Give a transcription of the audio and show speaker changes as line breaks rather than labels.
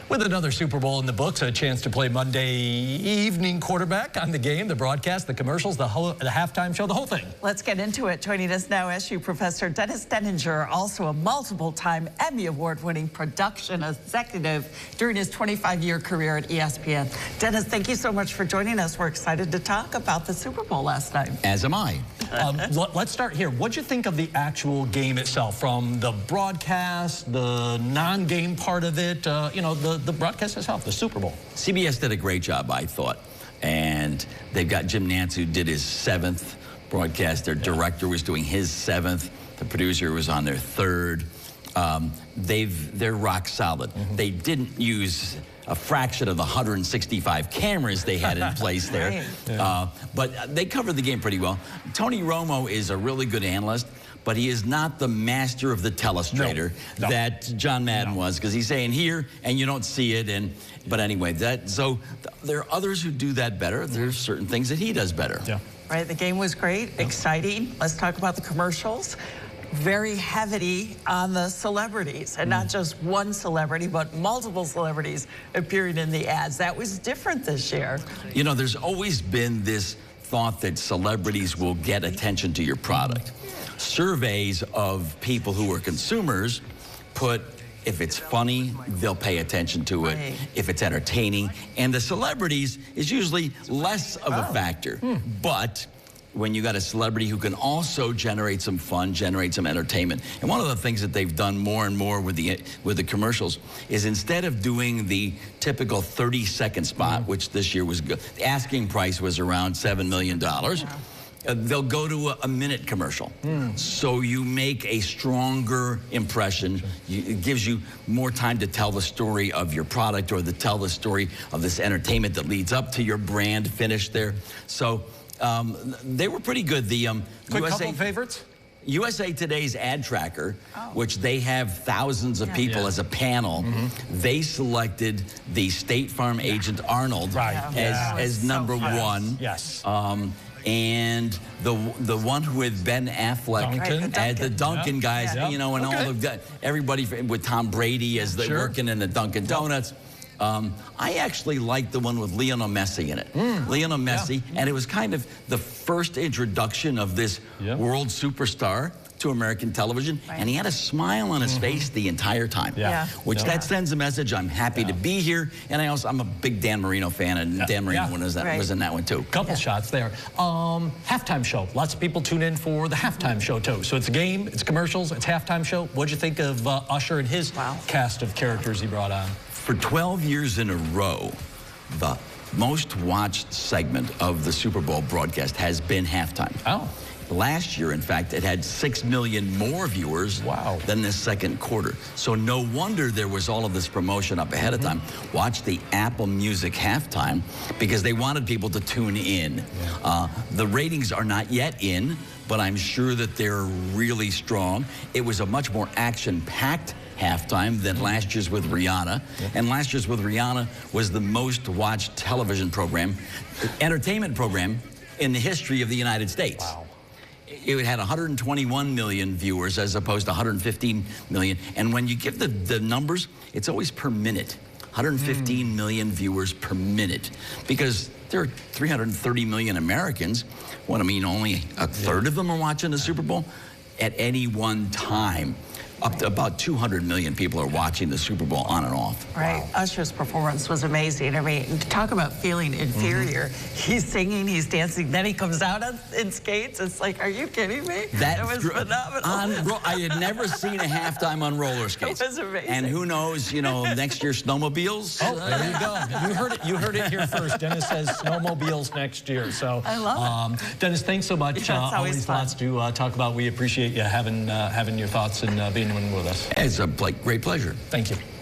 With another Super Bowl in the books, a chance to play Monday evening quarterback on the game, the broadcast, the commercials, the halftime show, the whole thing.
Let's get into it. Joining us now, SU professor Dennis Deninger, also a multiple-time Emmy Award-winning production executive during his 25-year career at ESPN. Dennis, thank you so much for joining us. We're excited to talk about the Super Bowl last night.
As am I.
Let's start here. What'd you think of the actual game itself, from the broadcast, the non-game part of it, you know, the broadcast itself, the Super Bowl?
CBS did a great job, I thought. And they've got Jim Nantz, who did his 7th broadcast. Their director was doing his 7th. The producer was on their 3rd. They're rock solid. They didn't use a fraction of the 165 cameras they had in place there. But they covered the game pretty well. Tony Romo is a really good analyst, but he is not the master of the telestrator that John Madden was, because he's saying here and you don't see it. But anyway, so there are others who do that better. There's certain things that he does better.
Right, the game was great, exciting. Let's talk about the commercials. Very heavy on the celebrities, and not just one celebrity, but multiple celebrities appearing in the ads. That was different this year.
You know, there's always been this thought that celebrities will get attention to your product. Surveys of people who are consumers put, if it's funny, they'll pay attention to it. If it's entertaining, and the celebrities is usually less of a factor. But when you got a celebrity who can also generate some fun, generate some entertainment. And one of the things that they've done more and more with the commercials is, instead of doing the typical 30-second spot, which this year was good, the asking price was around $7 million. They'll go to a minute commercial. So you make a stronger impression. It gives you more time to tell the story of your product, or to tell the story of this entertainment that leads up to your brand finish there. So they were pretty good. The
couple favorites?
USA Today's ad tracker, which they have thousands of people as a panel, they selected the State Farm agent Arnold as number one. And the one who had Ben Affleck as the Dunkin' guys, you know, and all of that, everybody with Tom Brady as they're working in the Dunkin' Donuts. I actually liked the one with Lionel Messi in it. Lionel Messi, and it was kind of the first introduction of this world superstar to American television, and he had a smile on his face the entire time, which that sends a message. I'm happy to be here, and I'm a big Dan Marino fan, and Dan Marino was in that one too.
Couple shots there. Halftime show. Lots of people tune in for the halftime show too. So it's a game, it's commercials, it's halftime show. What'd you think of Usher and his cast of characters he brought on?
For 12 years in a row, the most watched segment of the Super Bowl broadcast has been halftime. Last year, in fact, it had 6 million more viewers than the second quarter. So no wonder there was all of this promotion up ahead of time. Watch the Apple Music halftime, because they wanted people to tune in. The ratings are not yet in, but I'm sure that they're really strong. It was a much more action-packed halftime than last year's with Rihanna. And last year's with Rihanna was the most watched television program, entertainment program, in the history of the United States. It had 121 million viewers as opposed to 115 million. And when you give the numbers, it's always per minute. 115 million viewers per minute, because there are 330 million Americans. What I mean, only a third of them are watching the Super Bowl at any one time. Up to about 200 million people are watching the Super Bowl on and off.
Usher's performance was amazing. I mean, talk about feeling inferior. He's singing, he's dancing, then he comes out in skates. It's like, are you kidding me?
That
was phenomenal.
I had never seen a halftime on roller skates.
It was amazing.
And who knows, you know, next year snowmobiles.
There you go. You heard it here first. Dennis says snowmobiles next year. So
I love it.
Dennis, thanks so much. Always lots to talk about. We appreciate you having your thoughts and being with us.
It's a great pleasure.
Thank you.